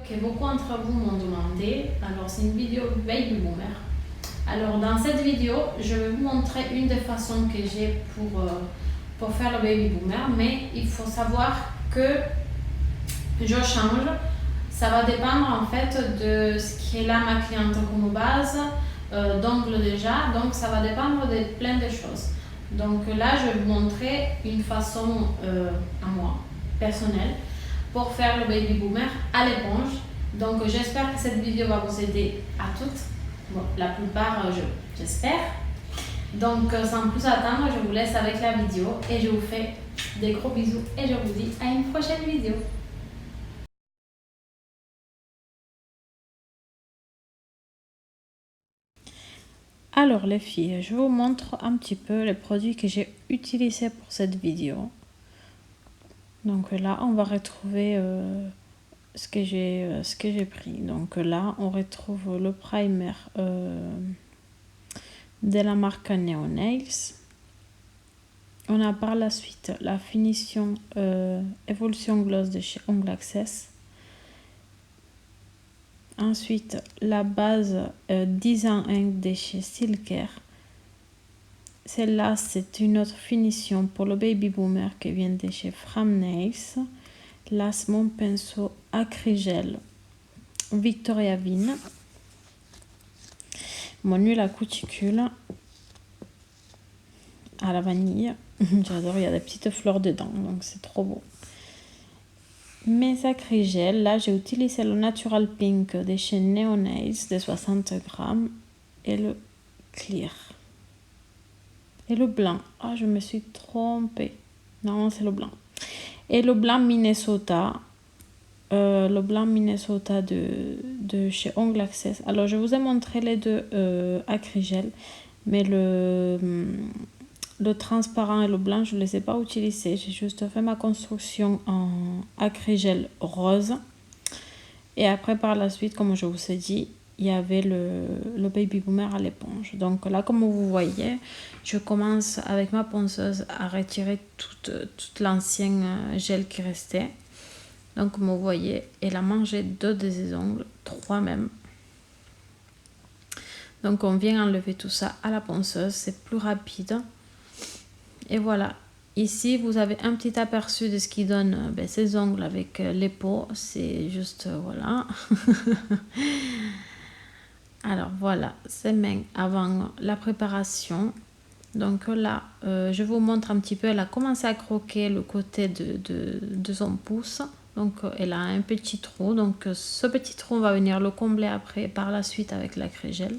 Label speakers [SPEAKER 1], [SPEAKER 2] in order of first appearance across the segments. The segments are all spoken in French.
[SPEAKER 1] que beaucoup d'entre vous m'ont demandé. Alors, c'est une vidéo Baby Boomer. Alors, dans cette vidéo, je vais vous montrer une des façons que j'ai pour faire le Baby Boomer. Mais il faut savoir que je change. Ça va dépendre en fait de ce qui est là ma cliente comme base, d'ongles déjà. Donc, ça va dépendre de plein de choses. Donc là, je vais vous montrer une façon à moi, personnelle, pour faire le Baby Boomer à l'éponge. Donc j'espère que cette vidéo va vous aider à toutes. Bon, la plupart, j'espère. Donc sans plus attendre, je vous laisse avec la vidéo et je vous fais des gros bisous et je vous dis à une prochaine vidéo. Alors les filles, je vous montre un petit peu les produits que j'ai utilisés pour cette vidéo. Donc là, on va retrouver ce que j'ai pris. Donc là, on retrouve le primer de la marque Neo Nails. On a par la suite la finition Evolution Gloss de chez Ongle Access. Ensuite, la base Design Ink de chez Silker. Celle-là, c'est une autre finition pour le Baby Boomer qui vient de chez Fram Nails. Là, c'est mon pinceau Acrygel Victoria Vine. Mon huile à cuticule à la vanille. J'adore, il y a des petites fleurs dedans, donc c'est trop beau. Mes acrygels, là j'ai utilisé le Natural Pink de chez Neo Nails de 60 grammes et le clear. Et le blanc, ah je me suis trompée, non c'est le blanc. Et le blanc Minnesota, de chez Ongle Access. Alors je vous ai montré les deux acrygels, mais le transparent et le blanc, je ne les ai pas utilisés. J'ai juste fait ma construction en acrygel rose. Et après, par la suite, comme je vous ai dit, il y avait le Baby Boomer à l'éponge. Donc là, comme vous voyez, je commence avec ma ponceuse à retirer toute l'ancien gel qui restait. Donc, comme vous voyez, elle a mangé 2 de ses ongles, 3 même. Donc, on vient enlever tout ça à la ponceuse, c'est plus rapide. Et voilà, ici vous avez un petit aperçu de ce qui donne ces ongles avec les peaux. C'est juste, voilà. Alors voilà, ces mains avant la préparation. Donc là, je vous montre un petit peu, elle a commencé à croquer le côté de son pouce. Donc elle a un petit trou. Donc ce petit trou, on va venir le combler après, par la suite avec l'acrygel.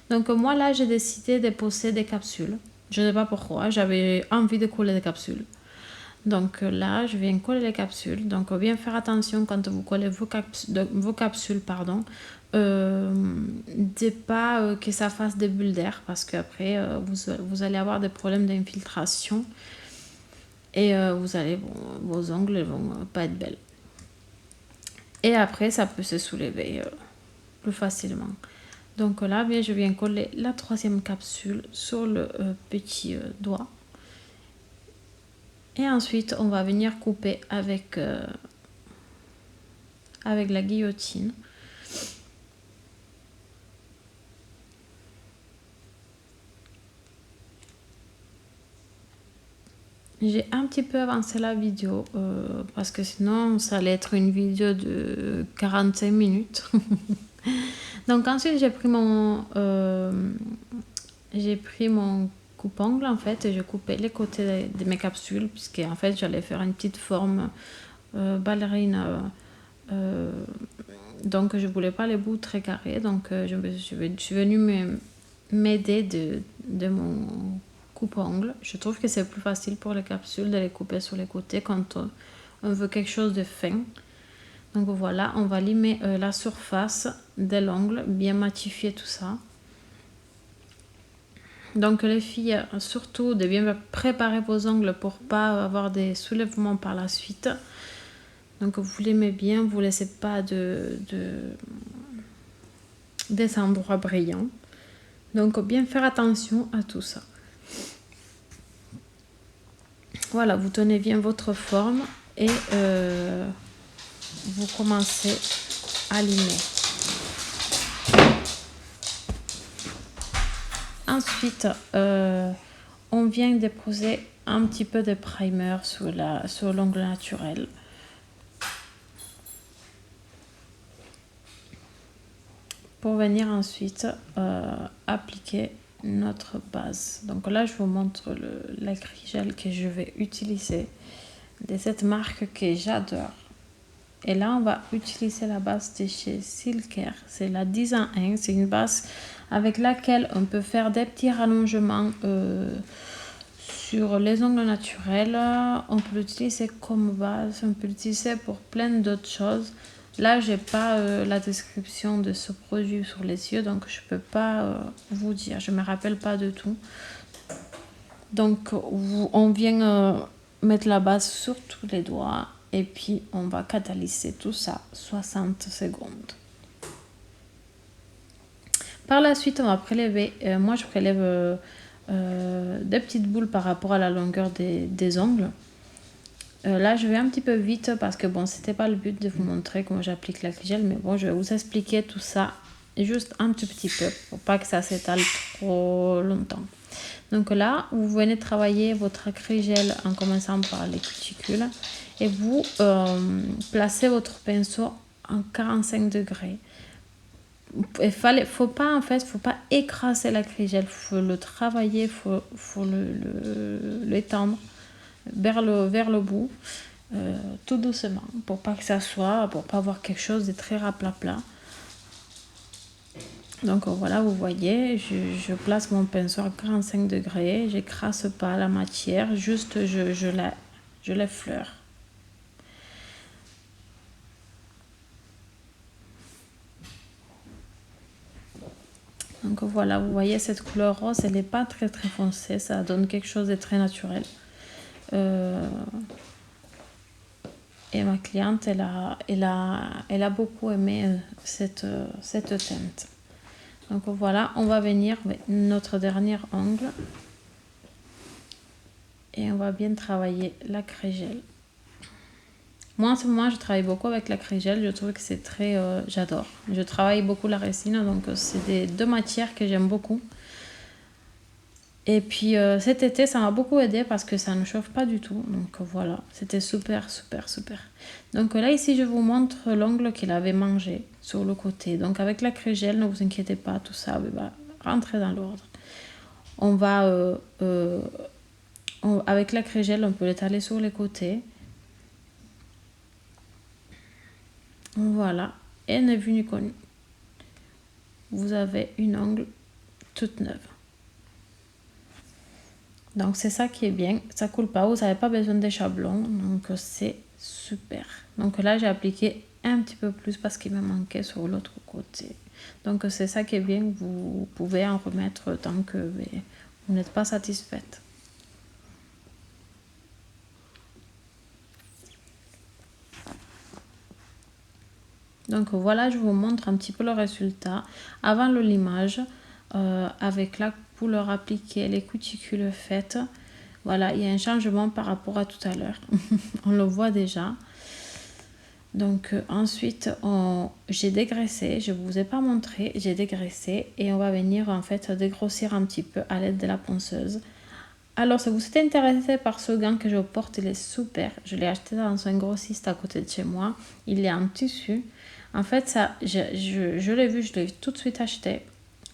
[SPEAKER 1] Donc moi là, j'ai décidé de poser des capsules. Je ne sais pas pourquoi, j'avais envie de coller des capsules. Donc là, je viens coller les capsules. Donc bien faire attention quand vous collez vos capsules, pardon, de pas que ça fasse des bulles d'air parce qu'après, vous allez avoir des problèmes d'infiltration et vos ongles ne vont pas être belles. Et après, ça peut se soulever plus facilement. Donc là, bien, je viens coller la 3e capsule sur le petit doigt. Et ensuite, on va venir couper avec la guillotine. J'ai un petit peu avancé la vidéo parce que sinon, ça allait être une vidéo de 45 minutes. Donc ensuite, j'ai pris mon coupe-ongle en fait et j'ai coupé les côtés de mes capsules puisque en fait j'allais faire une petite forme ballerine, donc je voulais pas les bouts très carrés, donc je suis venue m'aider de mon coupe-ongle. Je trouve que c'est plus facile pour les capsules de les couper sur les côtés quand on veut quelque chose de fin. Donc voilà, on va limer la surface de l'ongle, bien matifier tout ça. Donc les filles, surtout de bien préparer vos ongles pour pas avoir des soulèvements par la suite. Donc vous l'aimez bien, vous ne laissez pas des endroits brillants. Donc bien faire attention à tout ça. Voilà, vous tenez bien votre forme et vous commencez à limer. Ensuite, on vient déposer un petit peu de primer sur l'ongle naturel. Pour venir ensuite appliquer notre base. Donc là, je vous montre l'acrygel que je vais utiliser de cette marque que j'adore. Et là, on va utiliser la base de chez Silker. C'est la 10 en 1. C'est une base avec laquelle on peut faire des petits rallongements sur les ongles naturels. On peut l'utiliser comme base. On peut l'utiliser pour plein d'autres choses. Là, j'ai pas la description de ce produit sur les yeux, donc je peux pas vous dire. Je me rappelle pas de tout. Donc, on vient mettre la base sur tous les doigts et puis on va catalyser tout ça 60 secondes. Par la suite, on va prélever. Moi, je prélève des petites boules par rapport à la longueur des ongles. Là, je vais un petit peu vite parce que bon, c'était pas le but de vous montrer comment j'applique l'acrygel, mais bon, je vais vous expliquer tout ça juste un tout petit peu pour pas que ça s'étale trop longtemps. Donc là, vous venez travailler votre acrygel en commençant par les cuticules et vous placez votre pinceau en 45 degrés. Faut pas écraser l'acrygel, faut le travailler, faut l'étendre vers le bout, tout doucement, pour pas avoir quelque chose de très raplapla. Donc voilà, vous voyez, je place mon pinceau à 45 degrés, j'écrase pas la matière, juste je l'effleure. Donc voilà, vous voyez cette couleur rose, elle n'est pas très très foncée, ça donne quelque chose de très naturel. Et ma cliente, elle a beaucoup aimé cette teinte. Donc voilà, on va venir avec notre dernier ongle et on va bien travailler l'acrygel. Moi en ce moment, je travaille beaucoup avec l'acrygel, je trouve que c'est très... j'adore. Je travaille beaucoup la résine, donc c'est deux matières que j'aime beaucoup. Et puis cet été, ça m'a beaucoup aidé parce que ça ne chauffe pas du tout. Donc voilà, c'était super, super, super. Donc là, ici, je vous montre l'ongle qu'il avait mangé sur le côté. Donc avec l'acrygel, ne vous inquiétez pas, tout ça va rentrer dans l'ordre. On va, avec l'acrygel, on peut l'étaler sur les côtés. Voilà, et n'est vu ni connu. Vous avez une ongle toute neuve. Donc c'est ça qui est bien, ça coule pas, vous n'avez pas besoin de chablons, donc c'est super. Donc là j'ai appliqué un petit peu plus parce qu'il me manquait sur l'autre côté. Donc c'est ça qui est bien, vous pouvez en remettre tant que vous n'êtes pas satisfaite. Donc voilà, je vous montre un petit peu le résultat avant le limage avec la couleur appliquée, les cuticules faites. Voilà, il y a un changement par rapport à tout à l'heure. On le voit déjà. Donc ensuite, j'ai dégraissé. Je ne vous ai pas montré. J'ai dégraissé et on va venir en fait dégrossir un petit peu à l'aide de la ponceuse. Alors, si vous êtes intéressé par ce gant que je porte, il est super. Je l'ai acheté dans un grossiste à côté de chez moi. Il est en tissu. En fait, ça, je l'ai vu, je l'ai tout de suite acheté.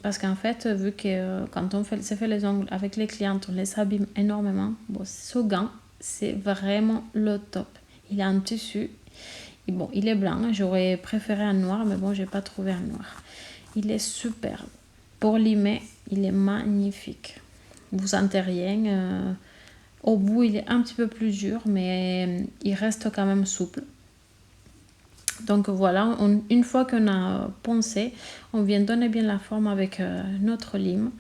[SPEAKER 1] Parce qu'en fait, vu que quand on se fait les ongles avec les clientes, on les abîme énormément. Bon, ce gant, c'est vraiment le top. Il est en tissu. Et bon, il est blanc. J'aurais préféré un noir, mais bon, j'ai pas trouvé un noir. Il est superbe. Pour limer, il est magnifique. Vous sentez rien. Au bout, il est un petit peu plus dur, mais il reste quand même souple. Donc voilà, une fois qu'on a poncé, on vient donner bien la forme avec notre lime.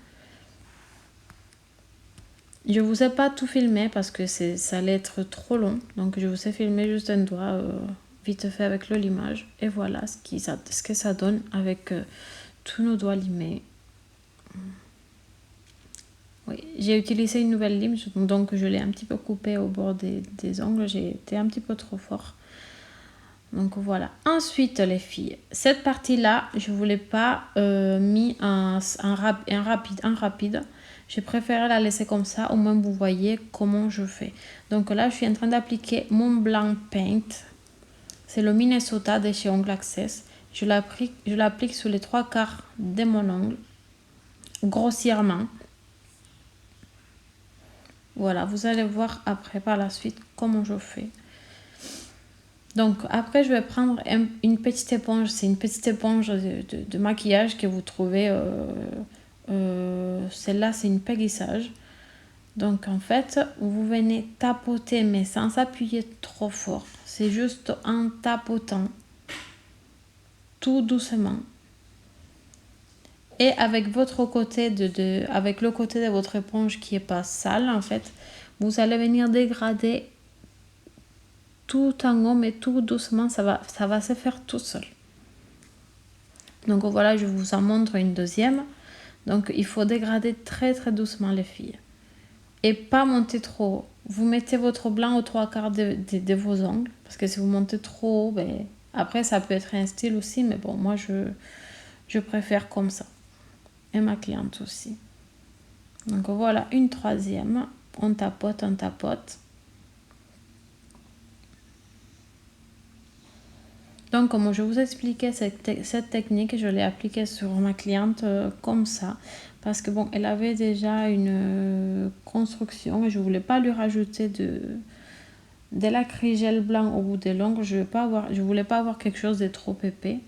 [SPEAKER 1] Je ne vous ai pas tout filmé parce que ça allait être trop long. Donc je vous ai filmé juste un doigt vite fait avec le limage. Et voilà ce que ça donne avec tous nos doigts limés. Oui, j'ai utilisé une nouvelle lime, donc je l'ai un petit peu coupé au bord des ongles. J'ai été un petit peu trop fort. Donc voilà. Ensuite les filles, cette partie là je voulais pas mis un rapide. J'ai préféré la laisser comme ça, au moins vous voyez comment je fais. Donc là je suis en train d'appliquer mon blanc paint. C'est le Minnesota de chez Ongle Access. Je l'applique sur les 3/4 de mon ongle, grossièrement. Voilà, vous allez voir après par la suite comment je fais. Donc après je vais prendre une petite éponge, c'est une petite éponge de maquillage que vous trouvez, celle-là c'est une Peggy-Sage. Donc en fait vous venez tapoter mais sans appuyer trop fort, c'est juste en tapotant tout doucement. Et avec votre côté avec le côté de votre éponge qui est pas sale en fait, vous allez venir dégrader tout en haut mais tout doucement, ça va se faire tout seul. Donc voilà, je vous en montre une deuxième. Donc il faut dégrader très très doucement les filles et pas monter trop haut. Vous mettez votre blanc aux 3/4 de vos ongles, parce que si vous montez trop haut, ben, après ça peut être un style aussi, mais bon moi je préfère comme ça. Et ma cliente aussi. Donc voilà une troisième. On tapote, on tapote. Donc comme je vous expliquais, cette technique, je l'ai appliquée sur ma cliente comme ça. Parce que bon, elle avait déjà une construction et je voulais pas lui rajouter de l'acrygel blanc au bout des l'ongle. Je voulais pas avoir quelque chose de trop épais.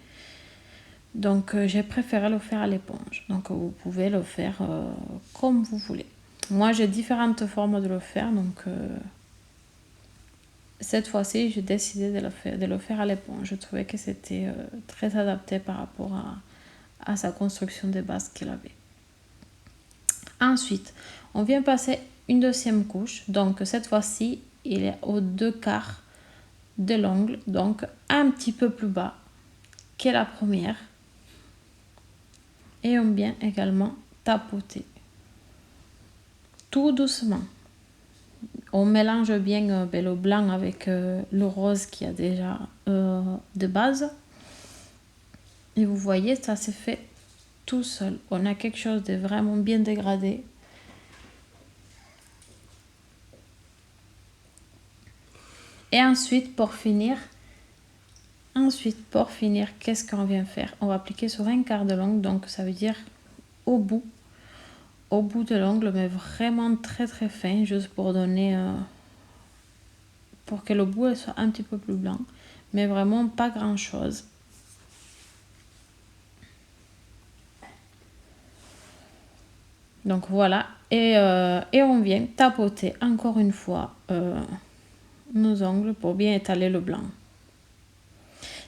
[SPEAKER 1] Donc j'ai préféré le faire à l'éponge. Donc vous pouvez le faire comme vous voulez. Moi j'ai différentes formes de le faire. Donc cette fois-ci j'ai décidé de le faire à l'éponge. Je trouvais que c'était très adapté par rapport à sa construction de base qu'il avait. Ensuite on vient passer une deuxième couche. Donc cette fois-ci il est aux 2/4 de l'ongle. Donc un petit peu plus bas que la première. Et on vient également tapoter tout doucement. On mélange bien le blanc avec le rose qui a déjà de base. Et vous voyez, ça s'est fait tout seul. On a quelque chose de vraiment bien dégradé. Et ensuite, pour finir, qu'est-ce qu'on vient faire? On va appliquer sur 1/4 de l'ongle, donc ça veut dire au bout de l'ongle, mais vraiment très très fin, juste pour donner pour que le bout soit un petit peu plus blanc, mais vraiment pas grand chose. Donc voilà, et on vient tapoter encore une fois nos ongles pour bien étaler le blanc.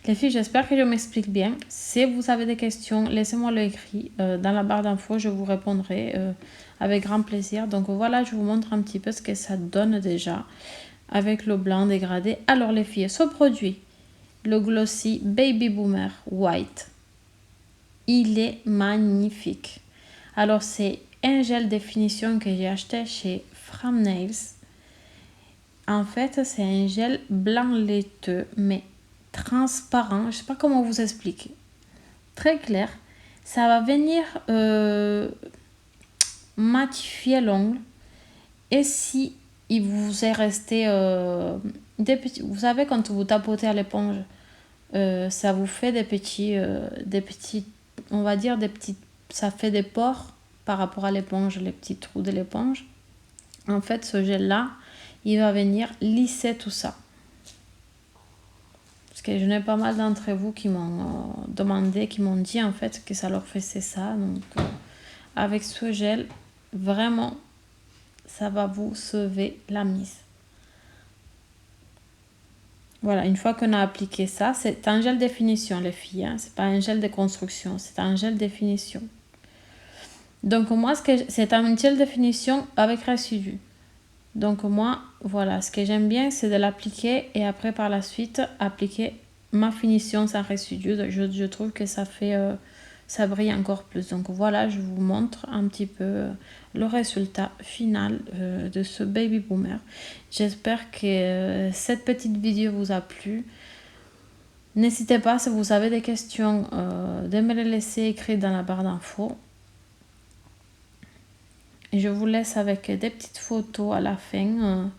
[SPEAKER 1] Les filles, j'espère que je m'explique bien. Si vous avez des questions, laissez-moi le écrit dans la barre d'infos, je vous répondrai avec grand plaisir. Donc voilà, je vous montre un petit peu ce que ça donne déjà avec le blanc dégradé. Alors les filles, ce produit, le Glossy Baby Boomer White, il est magnifique. Alors c'est un gel définition que j'ai acheté chez From Nails. En fait, c'est un gel blanc laiteux, mais transparent, je sais pas comment vous expliquer, très clair. Ça va venir matifier l'ongle. Et si il vous est resté des petits, vous savez quand vous tapotez à l'éponge, ça vous fait des petits, on va dire des petits, ça fait des pores par rapport à l'éponge, les petits trous de l'éponge. En fait, ce gel là, il va venir lisser tout ça. Parce que je n'ai pas mal d'entre vous qui m'ont demandé, qui m'ont dit en fait que ça leur faisait ça. Donc avec ce gel, vraiment, ça va vous sauver la mise. Voilà, une fois qu'on a appliqué ça, c'est un gel définition les filles. Hein, c'est pas un gel de construction, c'est un gel définition. Donc moi, c'est un gel définition avec résidu. Donc moi, voilà, ce que j'aime bien, c'est de l'appliquer et après par la suite, appliquer ma finition sans résidu. Je trouve que ça fait, ça brille encore plus. Donc voilà, je vous montre un petit peu le résultat final de ce Baby Boomer. J'espère que cette petite vidéo vous a plu. N'hésitez pas, si vous avez des questions, de me les laisser écrites dans la barre d'infos. Et je vous laisse avec des petites photos à la fin,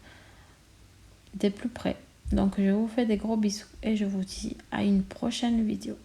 [SPEAKER 1] des plus près. Donc je vous fais des gros bisous et je vous dis à une prochaine vidéo.